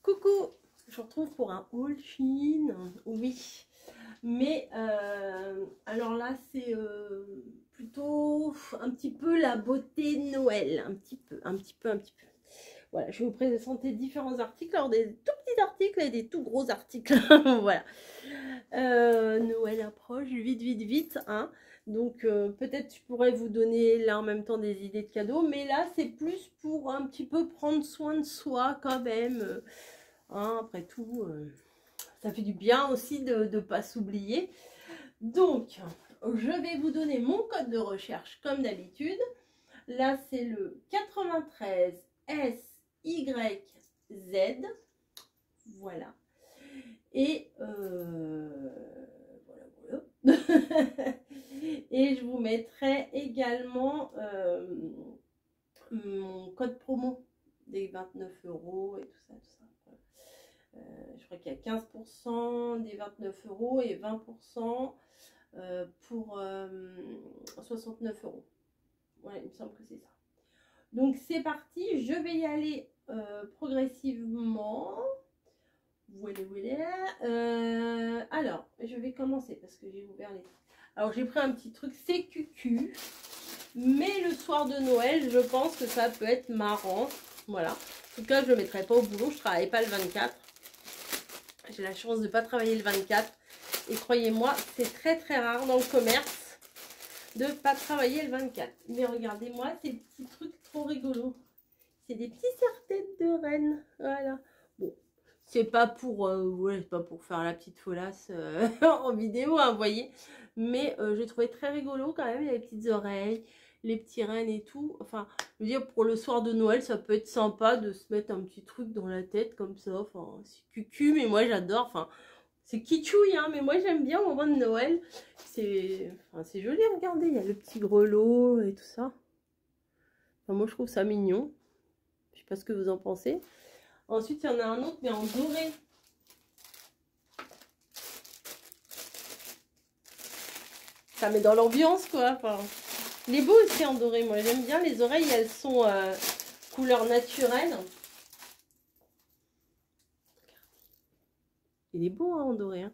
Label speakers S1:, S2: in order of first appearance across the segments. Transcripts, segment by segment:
S1: Coucou, je vous retrouve pour un haul Shein, oui, mais alors là c'est plutôt un petit peu la beauté de Noël, un petit peu. Voilà, je vais vous présenter différents articles, alors des tout petits articles et des tout gros articles, voilà. Noël approche, vite, hein. Donc peut-être je pourrais vous donner là en même temps des idées de cadeaux, mais là c'est plus pour un petit peu prendre soin de soi quand même. Hein, après tout, ça fait du bien aussi de ne pas s'oublier. Donc, je vais vous donner mon code de recherche comme d'habitude. Là, c'est le 93 SYZ. Voilà. Et voilà. Et je vous mettrai également mon code promo des 29 € et tout ça. Je crois qu'il y a 15% des 29 € et 20% pour 69 €. Ouais, il me semble que c'est ça. Donc c'est parti, je vais y aller progressivement. Voilà. Alors, je vais commencer parce que j'ai ouvert les... Alors j'ai pris un petit truc CQQ, mais le soir de Noël, je pense que ça peut être marrant. Voilà. En tout cas, je ne le mettrai pas au boulot, je ne travaille pas le 24. J'ai la chance de ne pas travailler le 24. Et croyez-moi, c'est très rare dans le commerce de ne pas travailler le 24. Mais regardez-moi ces petits trucs trop rigolos. C'est des petits serre-têtes de reine. Voilà. Bon, c'est pas pour, ouais, pas pour faire la petite folasse en vidéo, hein, vous voyez. Mais j'ai trouvé très rigolo quand même. Il y a les petites oreilles, les petits rennes et tout. Enfin, je veux dire, pour le soir de Noël, ça peut être sympa de se mettre un petit truc dans la tête comme ça. Enfin, c'est cucu, mais moi j'adore. Enfin, c'est kitschouille, hein, mais moi j'aime bien au moment de Noël. C'est joli, regardez, il y a le petit grelot et tout ça. Enfin, moi je trouve ça mignon. Je sais pas ce que vous en pensez. Ensuite, il y en a un autre, mais en doré. Ça met dans l'ambiance, quoi. Enfin, il est beau aussi en doré. Moi j'aime bien. Les oreilles, elles sont couleur naturelle. Il est beau, hein, en doré. Hein.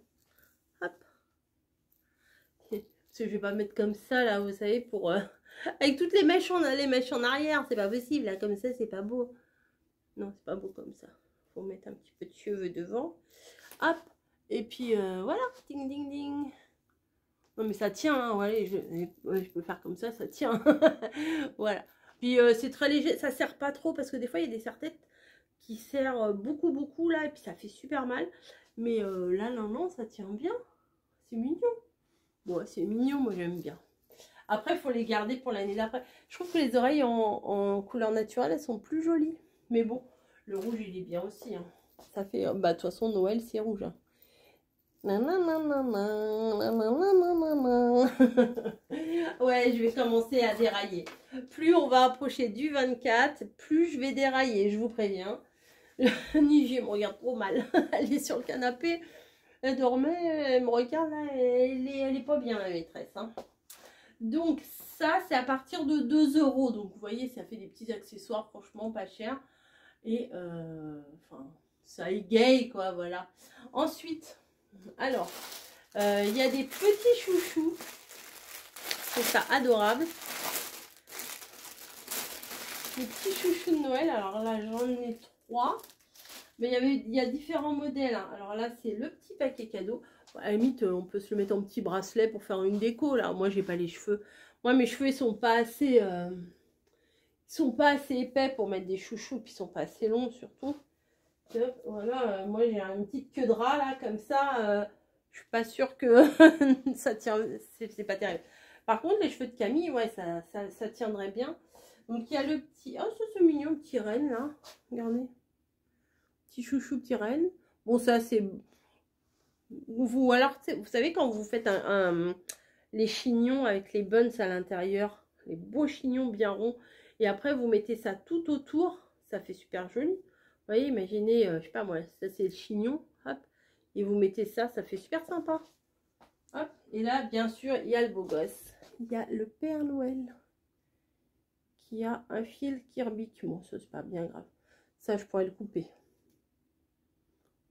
S1: Hop. Parce que je vais pas mettre comme ça, là, vous savez, pour... avec toutes les mèches en arrière. C'est pas possible, là, comme ça, c'est pas beau. Non, c'est pas beau comme ça. Faut mettre un petit peu de cheveux devant. Hop. Et puis, voilà. Ding, ding, ding. Non, mais ça tient, hein, voilà, je peux faire comme ça tient. Voilà. Puis c'est très léger, ça sert pas trop parce que des fois il y a des serre-têtes qui serrent beaucoup là et puis ça fait super mal. Mais là, non, ça tient bien. C'est mignon. Bon, c'est mignon, moi j'aime bien. Après, il faut les garder pour l'année d'après. Je trouve que les oreilles en couleur naturelle, elles sont plus jolies. Mais bon, le rouge, il est bien aussi. Hein. Ça fait, bah de toute façon, Noël, c'est rouge. Hein. Ouais, je vais commencer à dérailler. Plus on va approcher du 24, plus je vais dérailler, je vous préviens. Nigé me regarde trop mal. Elle est sur le canapé, elle dormait, elle me regarde là, elle est pas bien la maîtresse. Hein. Donc ça, c'est à partir de 2 €. Donc vous voyez, ça fait des petits accessoires franchement pas chers. Et enfin, ça égaye quoi, voilà. Ensuite... Alors, il y a des petits chouchous. C'est ça, adorable. Des petits chouchous de Noël. Alors là, j'en ai 3. Mais il y a différents modèles. Hein. Alors là, c'est le petit paquet cadeau. À la limite, on peut se le mettre en petit bracelet pour faire une déco. Là, moi, j'ai pas les cheveux. Moi, mes cheveux, ils sont pas assez épais pour mettre des chouchous. Puis ils sont pas assez longs, surtout. Voilà, moi, j'ai une petite queue de rat, là, comme ça. Je suis pas sûre que ça tient, c'est pas terrible. Par contre, les cheveux de Camille, ouais, ça tiendrait bien. Donc, il y a le petit, oh, c'est mignon, petit renne, là. Regardez. Petit chouchou, petit renne. Bon, ça, c'est... Ou alors, vous savez, quand vous faites les chignons avec les buns à l'intérieur, les beaux chignons bien ronds, et après, vous mettez ça tout autour, ça fait super joli. Vous voyez, imaginez, je sais pas moi, ça, c'est le chignon, hop. Et vous mettez ça, ça fait super sympa. Hop. Et là, bien sûr, il y a le beau gosse. Il y a le Père Noël qui a un fil Kirby. Bon, ça, c'est pas bien grave. Ça, je pourrais le couper.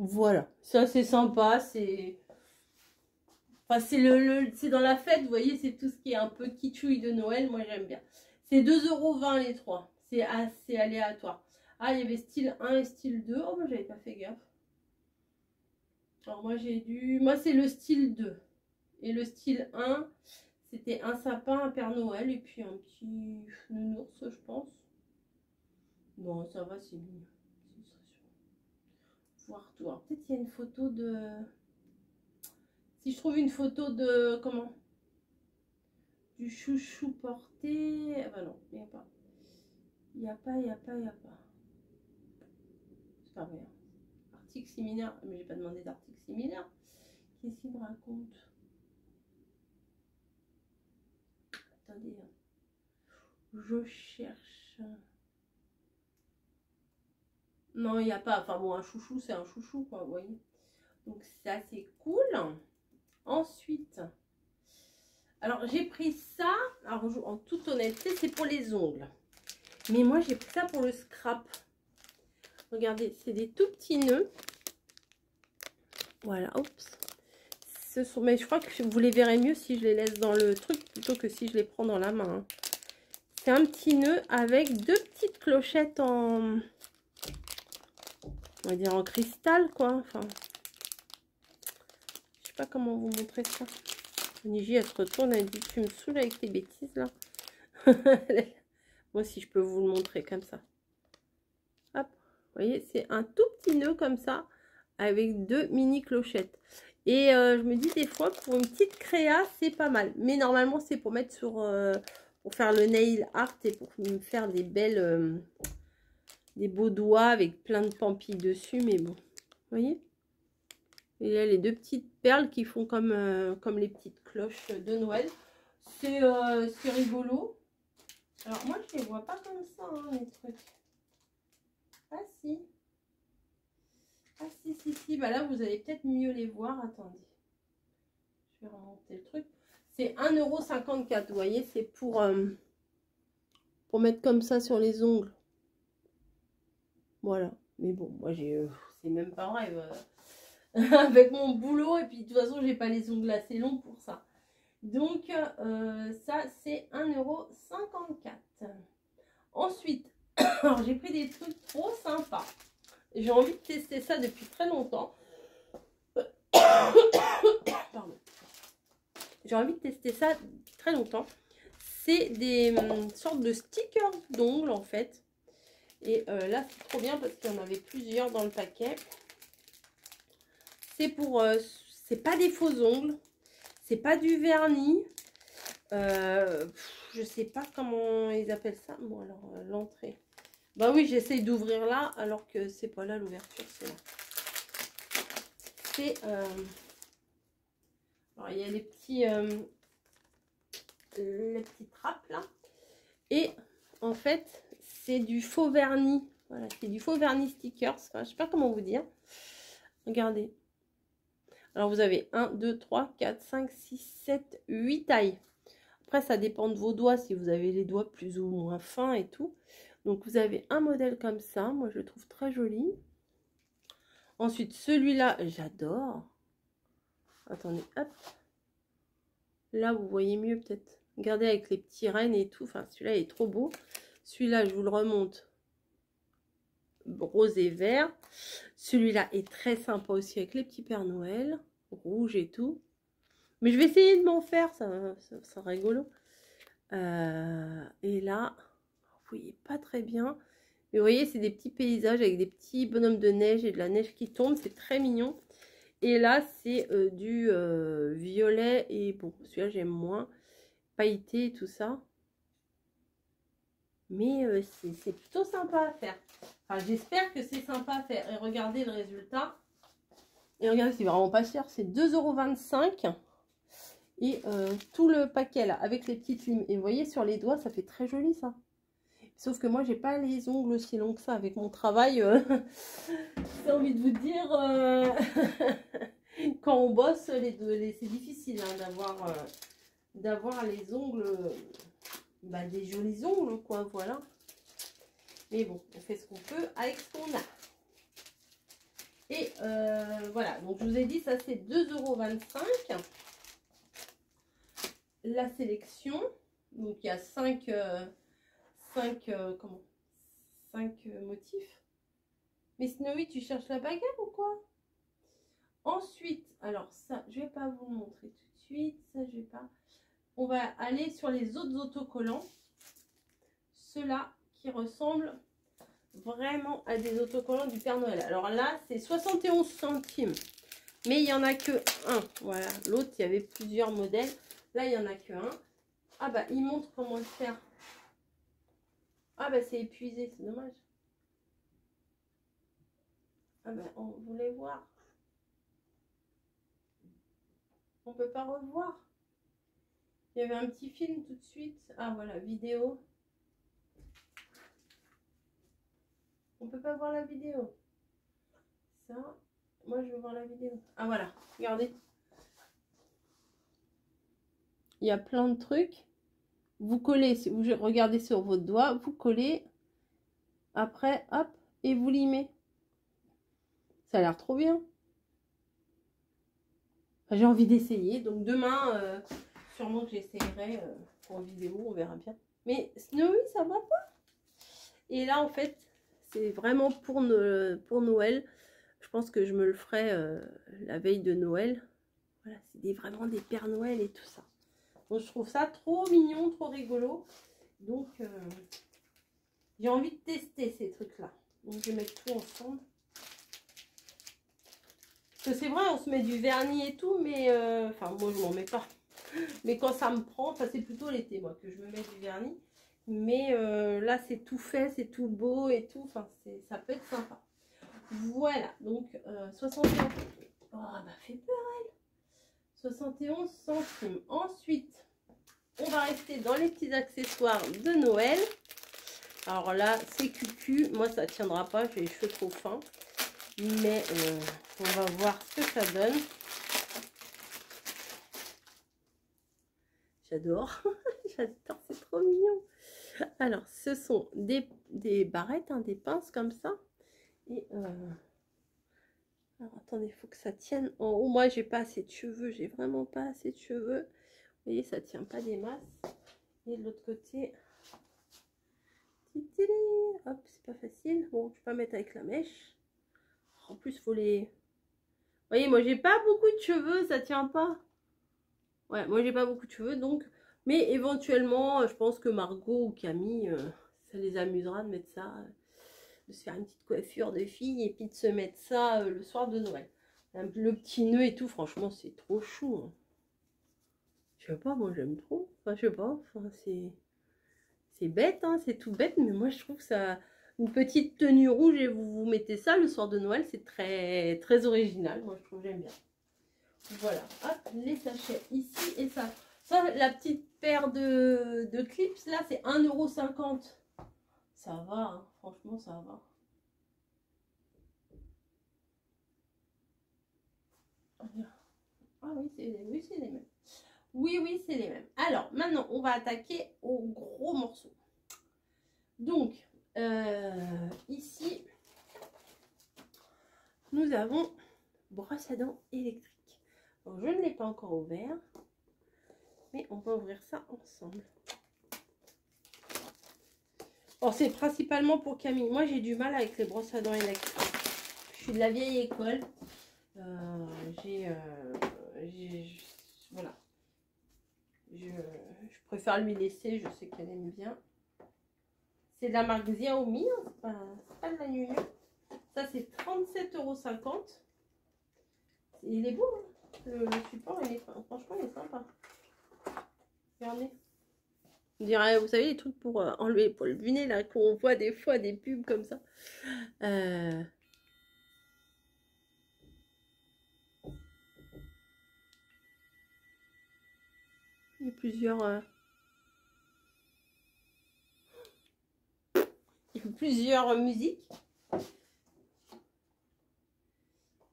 S1: Voilà, ça c'est sympa, c'est... Enfin, c'est dans la fête, vous voyez, c'est tout ce qui est un peu kitschouille de Noël, moi j'aime bien. C'est 2,20 € les trois, c'est assez aléatoire. Ah, il y avait style 1 et style 2, oh moi j'avais pas fait gaffe. Alors moi j'ai dû... Moi c'est le style 2. Et le style 1, c'était un sapin, un Père Noël et puis un petit nounours, je pense. Bon, ça va, c'est mignon. Voir tout. Alors peut-être il y a une photo de... Si je trouve une photo de... Comment? Du chouchou porté... Ah bah non, il n'y a pas. Il n'y a pas, il n'y a pas, il n'y a pas. C'est pas vrai. Article similaire. Mais j'ai pas demandé d'article similaire. Qu'est-ce qu'il me raconte? Attendez. Je cherche. Non, il n'y a pas. Enfin bon, un chouchou, c'est un chouchou, quoi, vous voyez. Donc c'est assez cool. Ensuite, alors j'ai pris ça. Alors en toute honnêteté, c'est pour les ongles. Mais moi, j'ai pris ça pour le scrap. Regardez, c'est des tout petits nœuds. Voilà, oups. Ce sont, mais je crois que vous les verrez mieux si je les laisse dans le truc plutôt que si je les prends dans la main. Hein. C'est un petit nœud avec deux petites clochettes en... On va dire en cristal, quoi. Enfin, je sais pas comment vous montrer ça. Niji, elle se retourne, elle dit, tu me saoules avec tes bêtises, là. Moi, si je peux vous le montrer comme ça. Hop, vous voyez, c'est un tout petit nœud comme ça, avec deux mini clochettes. Et je me dis des fois, pour une petite créa, c'est pas mal. Mais normalement, c'est pour mettre sur... pour faire le nail art et pour me faire des belles... des beaux doigts avec plein de pampilles dessus. Mais bon, vous voyez. Et là, les deux petites perles qui font comme les petites cloches de Noël. C'est rigolo. Alors, moi, je les vois pas comme ça, hein, les trucs. Ah, si. Ah, si. Bah là, vous allez peut-être mieux les voir. Attendez. Je vais remonter le truc. C'est 1,54 €. Vous voyez, c'est pour mettre comme ça sur les ongles. Voilà. Mais bon, moi, c'est même pas vrai. Avec mon boulot. Et puis, de toute façon, j'ai pas les ongles assez longs pour ça. Donc, ça, c'est 1,54 €. Ensuite, j'ai pris des trucs trop sympas. J'ai envie de tester ça depuis très longtemps. Pardon. J'ai envie de tester ça depuis très longtemps. C'est des sortes de stickers d'ongles, en fait. Et là, c'est trop bien parce qu'il y en avait plusieurs dans le paquet. C'est pour... c'est pas des faux ongles. C'est pas du vernis. Je sais pas comment ils appellent ça. Bon, alors, l'entrée. Bah oui, j'essaye d'ouvrir là, alors que c'est pas là l'ouverture, c'est là. C'est... alors, il y a les petites trappes là. Et en fait, c'est du faux vernis. Voilà, c'est du faux vernis stickers. Enfin, je sais pas comment vous dire. Regardez. Alors, vous avez 1, 2, 3, 4, 5, 6, 7, 8 tailles. Après, ça dépend de vos doigts, si vous avez les doigts plus ou moins fins et tout. Donc, vous avez un modèle comme ça. Moi, je le trouve très joli. Ensuite, celui-là, j'adore. Attendez, hop. Là, vous voyez mieux peut-être. Regardez avec les petits rennes et tout. Enfin, celui-là est trop beau. Celui-là, je vous le remonte. Rose et vert. Celui-là est très sympa aussi avec les petits Pères Noël. Rouge et tout. Mais je vais essayer de m'en faire. Ça rigolo. Et là, vous voyez pas très bien. Mais vous voyez, c'est des petits paysages avec des petits bonhommes de neige et de la neige qui tombe. C'est très mignon. Et là, c'est du violet. Et bon, celui-là, j'aime moins. Pailleté et tout ça. Mais c'est plutôt sympa à faire. Enfin, j'espère que c'est sympa à faire. Et regardez le résultat. Et regardez, c'est vraiment pas cher. C'est 2,25 €. Et tout le paquet là, avec les petites limes. Et vous voyez, sur les doigts, ça fait très joli ça. Sauf que moi, j'ai pas les ongles aussi longs que ça. Avec mon travail, j'ai envie de vous dire, quand on bosse, c'est difficile hein, d'avoir les ongles, bah, des jolis ongles, quoi, voilà. Mais bon, on fait ce qu'on peut avec ce qu'on a. Et voilà, donc je vous ai dit, ça c'est 2,25 €. La sélection, donc il y a 5 motifs. Mais Snowy, tu cherches la baguette ou quoi? Ensuite, alors ça, je vais pas vous le montrer tout de suite. Ça, je vais pas. On va aller sur les autres autocollants. Ceux-là qui ressemblent vraiment à des autocollants du Père Noël. Alors là, c'est 71 centimes. Mais il n'y en a que un. Voilà. L'autre, il y avait plusieurs modèles. Là, il n'y en a que un. Ah bah, il montre comment le faire. Ah bah, c'est épuisé. C'est dommage. Ah bah, on voulait voir. On peut pas revoir. Il y avait un petit film tout de suite. Ah voilà, vidéo. On peut pas voir la vidéo. Ça, moi je veux voir la vidéo. Ah voilà, regardez. Il y a plein de trucs. Vous collez, si vous regardez sur votre doigt, vous collez. Après, hop, et vous limez. Ça a l'air trop bien. Enfin, j'ai envie d'essayer. Donc demain, sûrement que j'essayerai en vidéo, on verra bien. Mais Snowy, ça va pas. Et là, en fait, c'est vraiment pour Noël. Je pense que je me le ferai la veille de Noël. Voilà, c'est vraiment des Pères Noël et tout ça. Donc, je trouve ça trop mignon, trop rigolo. Donc, j'ai envie de tester ces trucs-là. Donc, je vais mettre tout ensemble. Parce que c'est vrai, on se met du vernis et tout, mais... Enfin, moi, je m'en mets pas. Mais quand ça me prend, enfin, c'est plutôt l'été, moi, que je me mets du vernis. Mais là, c'est tout fait, c'est tout beau et tout. Enfin, ça peut être sympa. Voilà, donc 71. Oh, elle m'a fait peur, elle. 71 centimes. Ensuite, on va rester dans les petits accessoires de Noël. Alors là, c'est cucu. Moi, ça tiendra pas. J'ai les cheveux trop fins. Mais on va voir ce que ça donne. J'adore. J'adore, c'est trop mignon. Alors, ce sont des barrettes, hein, des pinces comme ça. Et alors, attendez, il faut que ça tienne en haut. Moi, j'ai pas assez de cheveux. J'ai vraiment pas assez de cheveux. Vous voyez, ça tient pas des masses. Et de l'autre côté, hop, c'est pas facile. Bon, je peux pas mettre avec la mèche. En plus, faut les... Vous voyez, moi, j'ai pas beaucoup de cheveux. Ça tient pas. Ouais, moi, j'ai pas beaucoup de cheveux, donc... Mais éventuellement, je pense que Margot ou Camille, ça les amusera de mettre ça... de se faire une petite coiffure de fille et puis de se mettre ça le soir de Noël. Le petit nœud et tout, franchement, c'est trop chou. Hein. Je sais pas, moi j'aime trop. Enfin, je sais pas, enfin, c'est bête, hein, c'est tout bête, mais moi je trouve ça... Une petite tenue rouge et vous mettez ça le soir de Noël, c'est très, très original. Moi je trouve, j'aime bien. Voilà, hop, les sachets ici et ça. Ça, la petite paire de clips, là, c'est 1,50 €. Ça va, hein, franchement, ça va. Ah oui, c'est les mêmes. Oui, c'est les mêmes. Alors, maintenant, on va attaquer au gros morceau. Donc, ici, nous avons brosse à dents électrique. Donc, je ne l'ai pas encore ouvert, mais on va ouvrir ça ensemble. Alors, c'est principalement pour Camille. Moi, j'ai du mal avec les brosses à dents électriques. Je suis de la vieille école. Voilà. Je préfère lui laisser, je sais qu'elle aime bien. C'est de la marque Xiaomi, hein, c'est pas de la Nuno. Ça, c'est 37,50 €. Il est beau, hein. Le support, franchement, il est sympa. Regardez. On dirait, vous savez, les trucs pour enlever pour le nez, là, qu'on voit des fois des pubs comme ça. Il y a plusieurs musiques.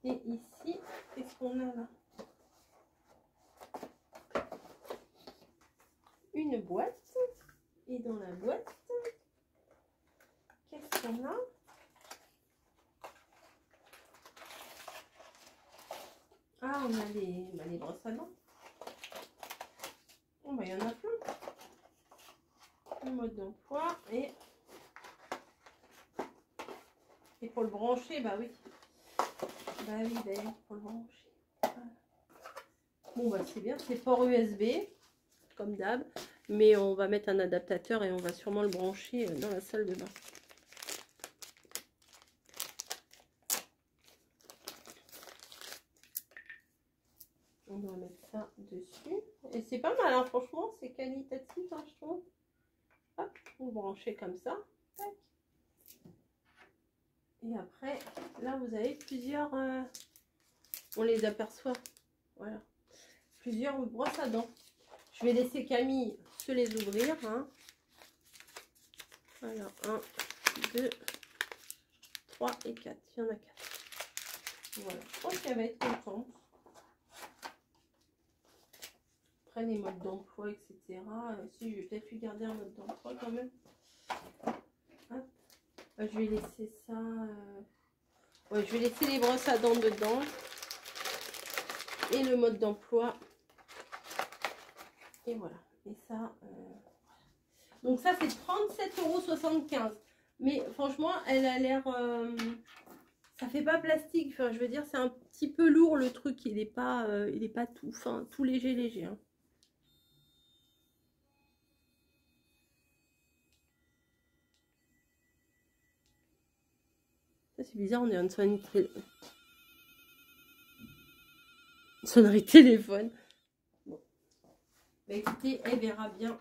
S1: Et ici, qu'est-ce qu'on a là? Une boîte. Et dans la boîte, qu'est-ce qu'on a? Ah, on a les brosses à dents. Bon, bah, il y en a plein. Le mode d'emploi et pour le brancher, bah oui. Bah oui, d'ailleurs, pour le brancher. Voilà. Bon, bah c'est bien, c'est port USB, comme d'hab. Mais on va mettre un adaptateur et on va sûrement le brancher dans la salle de bain. On va mettre ça dessus. Et c'est pas mal, hein, franchement, c'est qualitatif, hein, je trouve. Hop, vous branchez comme ça. Tac. Et après, là, vous avez plusieurs... on les aperçoit. Voilà. Plusieurs brosses à dents. Je vais laisser Camille se les ouvrir. Hein. Voilà, 1, 2, 3 et 4. Il y en a 4. Voilà, je pense qu'elle va être contente. Après les modes d'emploi, etc. Si, je vais peut-être lui garder un mode d'emploi quand même. Hop. Je vais laisser ça... Ouais, je vais laisser les brosses à dents dedans. Et le mode d'emploi. Et voilà. Et ça... Donc ça, c'est 37,75 €. Mais franchement, elle a l'air... ça fait pas plastique. Enfin, je veux dire, c'est un petit peu lourd le truc. Il est pas tout fin, tout léger. Hein. C'est bizarre, on est en sonnerie téléphone. Bon. Bah, écoutez, elle verra bien.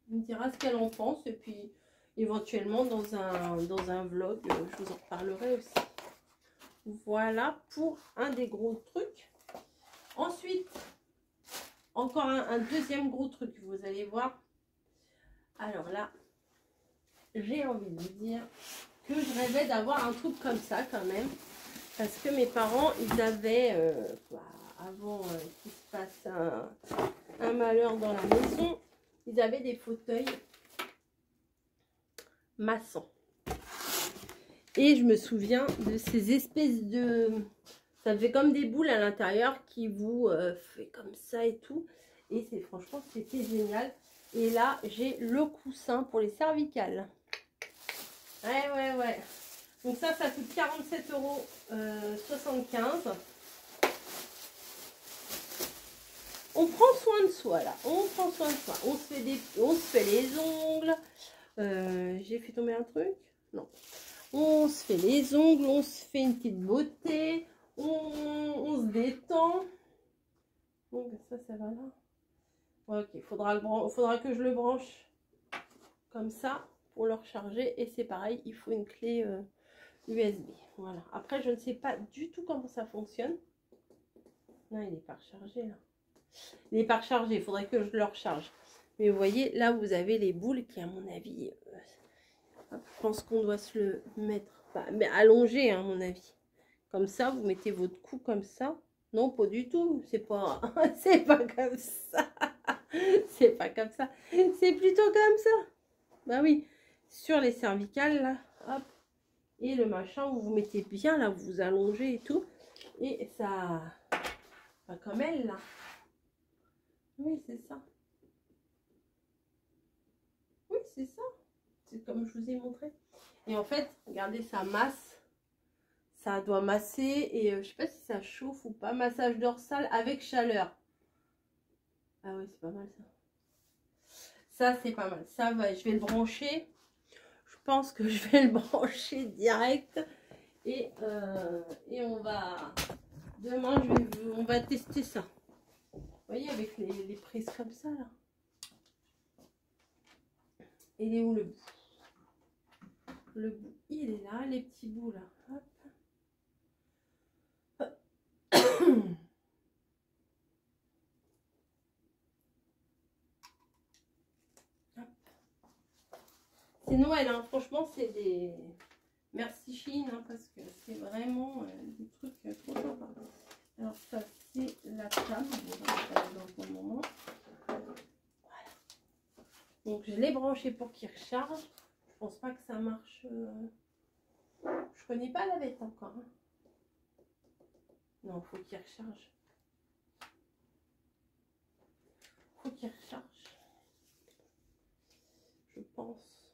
S1: Elle me dira ce qu'elle en pense. Et puis, éventuellement, dans un vlog, je vous en reparlerai aussi. Voilà pour un des gros trucs. Ensuite, encore un deuxième gros truc, vous allez voir. Alors là, j'ai envie de vous dire que je rêvais d'avoir un truc comme ça quand même. Parce que mes parents, ils avaient, avant qu'il se passe un malheur dans la maison, ils avaient des fauteuils maçons. Et je me souviens de ces espèces de... Ça fait comme des boules à l'intérieur qui vous fait comme ça et tout. Et franchement, c'était génial. Et là, j'ai le coussin pour les cervicales. Ouais. Donc ça coûte 47,75 €. On prend soin de soi là. On prend soin de soi. On se fait les ongles. J'ai fait tomber un truc? Non. On se fait les ongles. On se fait une petite beauté. On se détend. Donc ça va là. Ouais, ok, faudra que je le branche comme ça pour le recharger. Et c'est pareil, il faut une clé USB. Voilà. Après, je ne sais pas du tout comment ça fonctionne. Non, il n'est pas rechargé là. Il n'est pas rechargé, il faudrait que je le recharge. Mais vous voyez, là, vous avez les boules qui, à mon avis, je pense qu'on doit se le mettre, mais allongé, hein, à mon avis. Comme ça, vous mettez votre cou comme ça. Non, pas du tout. C'est pas comme ça. C'est pas comme ça. C'est plutôt comme ça. Bah oui. Sur les cervicales, là. Hop. Et le machin, vous vous mettez bien, là. Vous vous allongez et tout. Et ça... Pas comme elle, là. Oui, c'est ça. Oui, c'est ça. C'est comme je vous ai montré. Et en fait, regardez, ça masse. Ça doit masser. Et je sais pas si ça chauffe ou pas. Massage dorsal avec chaleur. Ah oui, c'est pas mal ça. Ça, c'est pas mal. Ça va, je vais le brancher. Je pense que je vais le brancher direct. Et on va... Demain, on va tester ça. Vous voyez, avec les prises comme ça, là. Et il est où le bout? Le bout, il est là. Les petits bouts, là. Hop. C'est Noël, hein. Franchement, c'est des... Merci Chine, hein, parce que c'est vraiment des trucs trop sympas. Alors ça, c'est la table. On va dans un moment. Voilà. Donc je l'ai branché pour qu'il recharge. Je pense pas que ça marche. Je connais pas la bête encore. Hein. Non, il faut qu'il recharge. faut qu'il recharge. Je pense.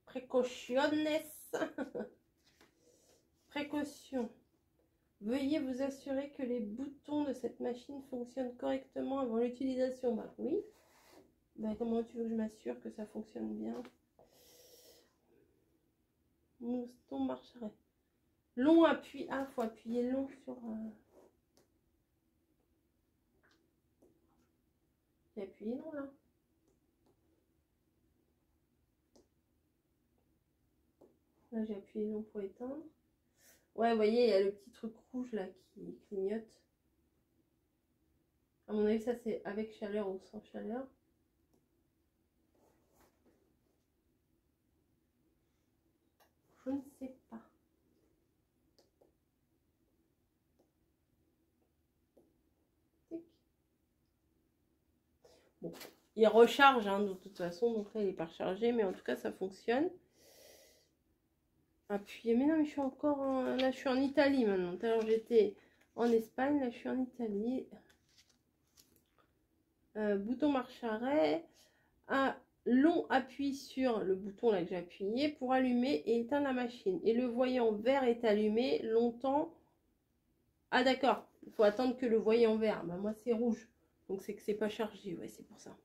S1: Précautionnes. Précaution. Veuillez vous assurer que les boutons de cette machine fonctionnent correctement avant l'utilisation. Bah oui. Bah comment tu veux que je m'assure que ça fonctionne bien? Mouton marcherait. Long appui. Ah, faut appuyer long sur... J'ai appuyé long là. Là j'ai appuyé long pour éteindre. Ouais, vous voyez, il y a le petit truc rouge là qui clignote. À mon avis, ça c'est avec chaleur ou sans chaleur. Je ne sais pas. Bon, il recharge hein, de toute façon, donc là il n'est pas rechargé, mais en tout cas ça fonctionne. Appuyez, mais non, mais je suis encore en... Là je suis en Italie maintenant. Tout à l'heure j'étais en Espagne, là je suis en Italie. Bouton marche arrêt. Un long appui sur le bouton là que j'ai appuyé pour allumer et éteindre la machine. Et le voyant vert est allumé longtemps. Ah d'accord, il faut attendre que le voyant vert. Bah, moi c'est rouge, donc c'est que c'est pas chargé, ouais c'est pour ça.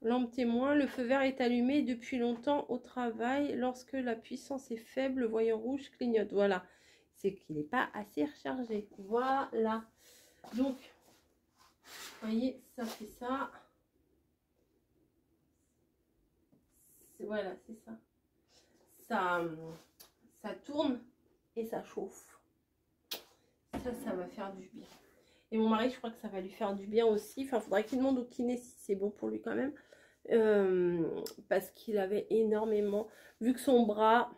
S1: Lampe témoin, le feu vert est allumé depuis longtemps au travail. Lorsque la puissance est faible, le voyant rouge clignote. Voilà, c'est qu'il n'est pas assez rechargé. Voilà. Donc, vous voyez, ça c'est ça. Voilà, c'est ça. Ça tourne et ça chauffe. Ça va faire du bien. Et mon mari, je crois que ça va lui faire du bien aussi. Enfin, il faudrait qu'il demande au kiné si c'est bon pour lui quand même. Parce qu'il avait énormément... Vu que son bras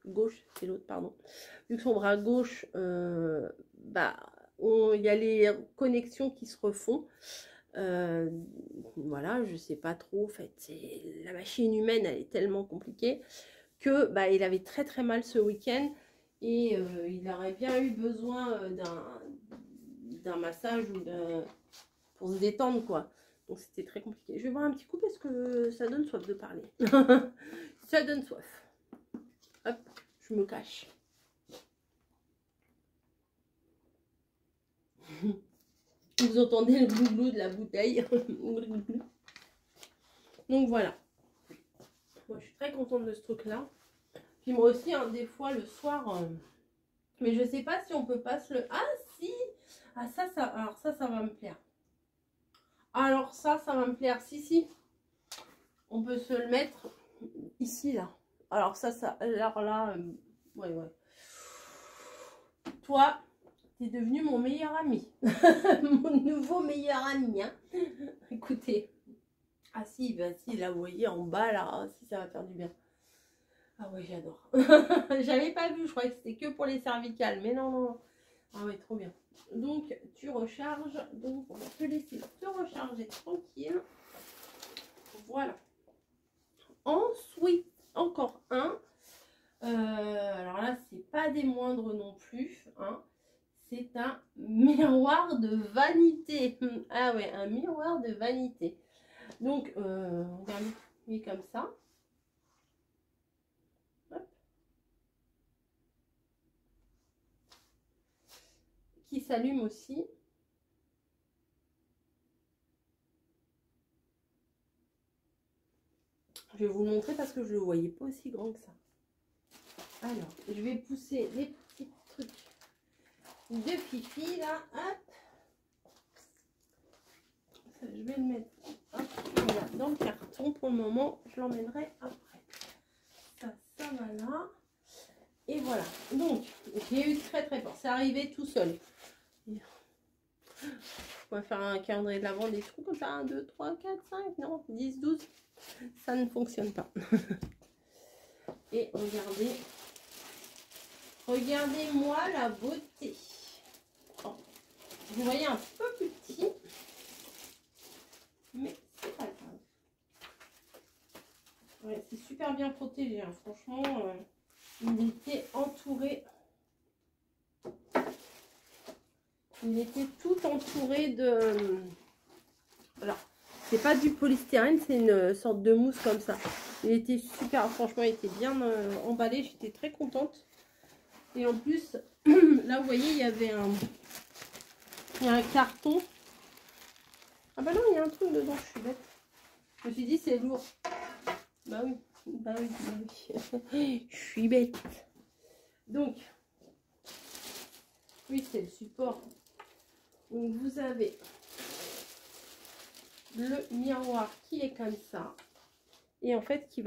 S1: gauche, c'est l'autre, pardon. Vu que son bras gauche, bah, il y a les connexions qui se refont. Voilà, je sais pas trop. En fait, la machine humaine, elle est tellement compliquée que bah, il avait très très mal ce week-end. Et il aurait bien eu besoin d'un massage ou pour se détendre quoi. Donc c'était très compliqué. Je vais boire un petit coup parce que ça donne soif de parler. Ça donne soif. Hop, je me cache. Vous entendez le glouglou de la bouteille. Donc voilà. Moi je suis très contente de ce truc là. Puis moi aussi hein, des fois le soir... mais je sais pas si on peut pas se le... Ah si. Ah ça, alors ça va me plaire. Alors ça va me plaire. Si. On peut se le mettre ici, là. Alors alors là, ouais. Toi, t'es devenu mon meilleur ami. Mon nouveau meilleur ami, hein. Écoutez. Ah si, bah si, là, vous voyez, en bas, là, si ça va faire du bien. Ah ouais, j'adore. J'avais pas vu, je croyais que c'était que pour les cervicales. Mais non. Ah ouais, trop bien. Donc, tu recharges. Donc, on va te laisser te recharger tranquille. Voilà. Ensuite, encore un. Alors là, c'est pas des moindres non plus. Hein. C'est un miroir de vanité. Ah ouais, un miroir de vanité. Donc, regardez, il est comme ça. Hop. Qui s'allume aussi. Je vais vous le montrer parce que je ne le voyais pas aussi grand que ça. Alors, je vais pousser les petits trucs de fifi là. Hop. Ça, je vais le mettre voilà, dans le carton pour le moment. Je l'emmènerai après. Ça va là. Et voilà. Donc, j'ai eu très fort. C'est arrivé tout seul. On va faire un calendrier de l'avant, des trous comme ça. 1, 2, 3, 4, 5, non, 10, 12. Ça ne fonctionne pas. Et regardez-moi la beauté. Bon, vous voyez un peu plus petit, mais c'est pas grave. Ouais, c'est super bien protégé. Hein. Franchement, il était entouré. Il était tout entouré de... Alors, c'est pas du polystyrène, c'est une sorte de mousse comme ça. Il était super, franchement, il était bien emballé. J'étais très contente. Et en plus, là, vous voyez, il y avait un carton. Ah bah non, il y a un truc dedans, je suis bête. Je me suis dit, c'est lourd. Bah oui, bah oui, bah oui. Je suis bête. Donc, oui, c'est le support. Donc, vous avez le miroir qui est comme ça. Et en fait, qui est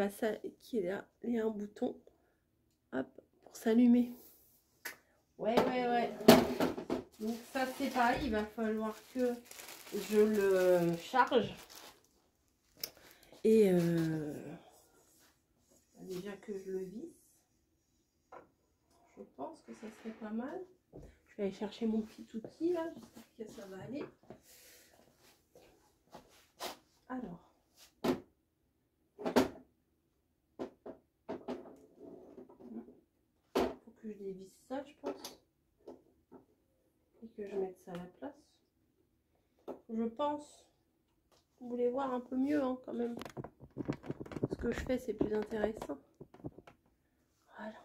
S1: là, il y a un bouton, hop, pour s'allumer. Ouais. Donc ça, c'est pareil, il va falloir que je le charge. Et déjà que je le visse. Je pense que ça serait pas mal. Je vais aller chercher mon petit outil là, j'espère que ça va aller. Alors. Faut que je dévisse ça, je pense. Et que je mette ça à la place. Je pense. Vous voulez voir un peu mieux hein, quand même. Ce que je fais, c'est plus intéressant. Voilà.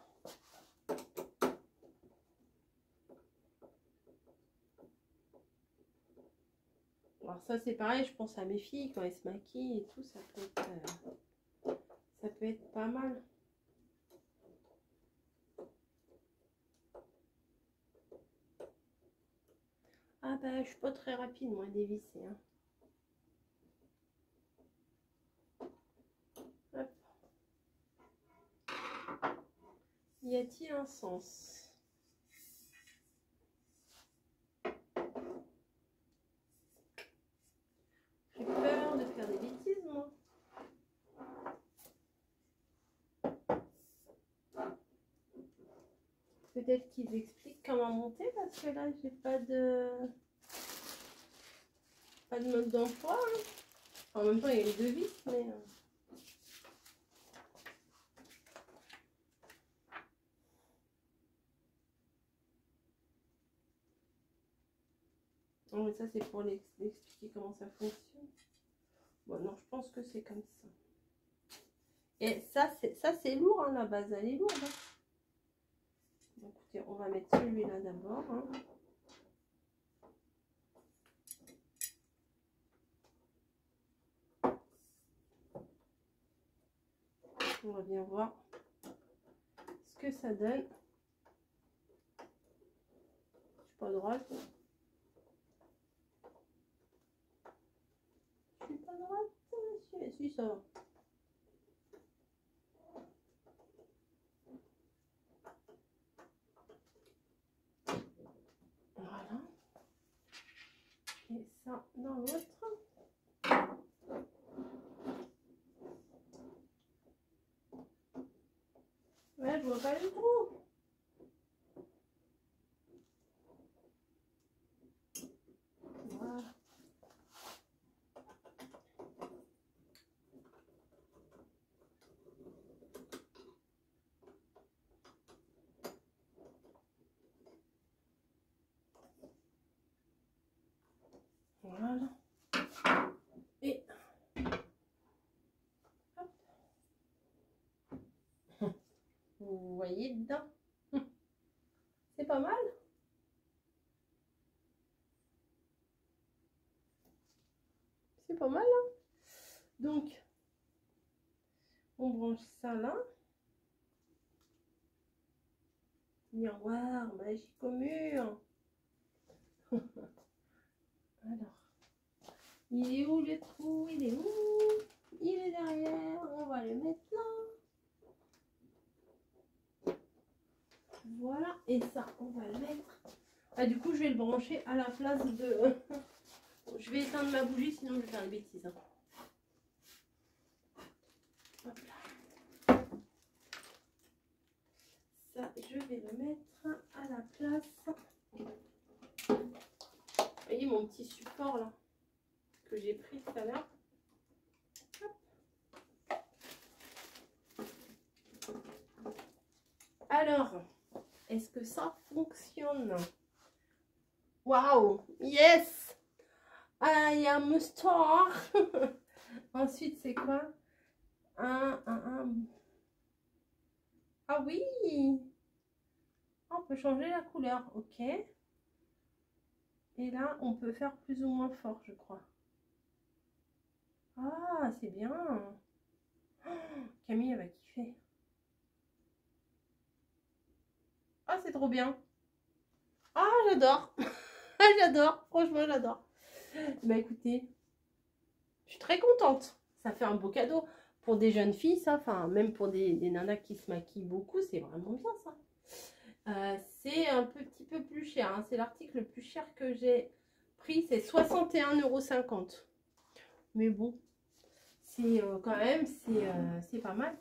S1: Alors ça c'est pareil, je pense à mes filles quand elles se maquillent et tout, ça peut être pas mal. Ah bah je suis pas très rapide moi à dévisser. Hein. Hop. Y a-t-il un sens? J'ai peur de faire des bêtises moi. Peut-être qu'ils expliquent comment monter parce que là j'ai pas de mode d'emploi. Hein. En même temps il y a les deux vis mais... Non mais ça c'est pour expliquer comment ça fonctionne. Bon non je pense que c'est comme ça. Et ça c'est lourd hein, la base elle est lourde. Hein. Bon, écoutez, on va mettre celui-là d'abord. Hein. On va bien voir ce que ça donne. Je suis pas droite. Je suis pas droite. Si ça va. Voilà. Et ça dans l'autre. Ouais, je vois pas le trou. Voilà. Voilà. Et hop. Vous voyez dedans. C'est pas mal. C'est pas mal. Hein. Donc, on branche ça là. Miroir magique au mur. Alors, il est où le trou? Il est où? Il est derrière. On va le mettre là. Voilà. Et ça, on va le mettre. Ah, du coup, je vais le brancher à la place de... Je vais éteindre ma bougie, sinon je vais faire des bêtises. Hein. Hop là. Ça, je vais le mettre à la place. Vous voyez mon petit support là que j'ai pris tout à l'heure. Alors, est-ce que ça fonctionne? Waouh, yes, I am a star. Ensuite, c'est quoi? Un. Ah oui, on peut changer la couleur, ok. Et là, on peut faire plus ou moins fort, je crois. Ah, c'est bien. Oh, Camille, elle va kiffer. Ah, c'est trop bien. Ah, j'adore. Ah, j'adore. Franchement, j'adore. Bah écoutez, je suis très contente. Ça fait un beau cadeau. Pour des jeunes filles, ça, enfin, même pour des nanas qui se maquillent beaucoup, c'est vraiment bien ça. C'est un petit peu plus cher. Hein. C'est l'article le plus cher que j'ai pris. C'est 61,50 €. Mais bon, c'est quand même, c'est pas mal.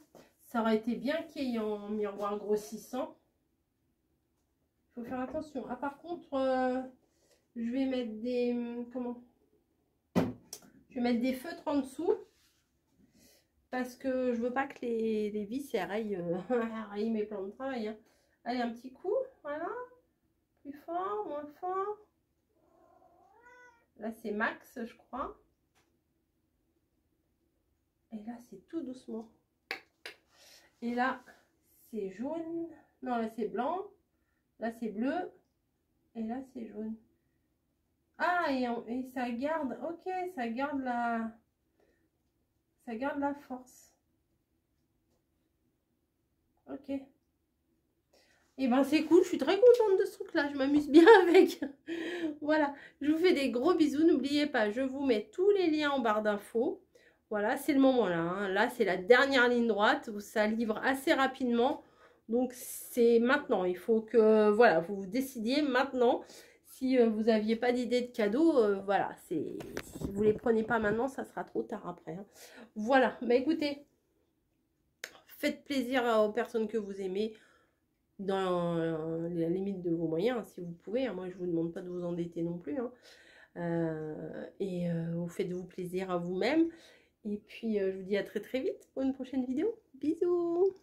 S1: Ça aurait été bien qu'il y ait un miroir grossissant. Il faut faire attention. Ah, par contre, je vais mettre des... Comment? Je vais mettre des feutres en dessous. Parce que je veux pas que les vis rayent mes plans de travail. Hein. Allez, un petit coup. Voilà. Plus fort, moins fort. Là, c'est max, je crois. Et là, c'est tout doucement. Et là, c'est jaune. Non, là, c'est blanc. Là, c'est bleu. Et là, c'est jaune. Ah, et ça garde... Ok, ça garde la... Ça garde la force. Ok. Et ben c'est cool, je suis très contente de ce truc là, je m'amuse bien avec. Voilà, je vous fais des gros bisous, n'oubliez pas, je vous mets tous les liens en barre d'infos. Voilà, c'est le moment là, hein. Là c'est la dernière ligne droite, ça livre assez rapidement. Donc c'est maintenant, il faut que voilà, vous vous décidiez maintenant. Si vous n'aviez pas d'idée de cadeau, voilà, si vous ne les prenez pas maintenant, ça sera trop tard après. Hein. Voilà, bah écoutez, faites plaisir aux personnes que vous aimez dans la limite de vos moyens, hein, si vous pouvez. Hein. Moi, je ne vous demande pas de vous endetter non plus. Hein. Vous faites-vous plaisir à vous-même. Et puis, je vous dis à très très vite pour une prochaine vidéo. Bisous!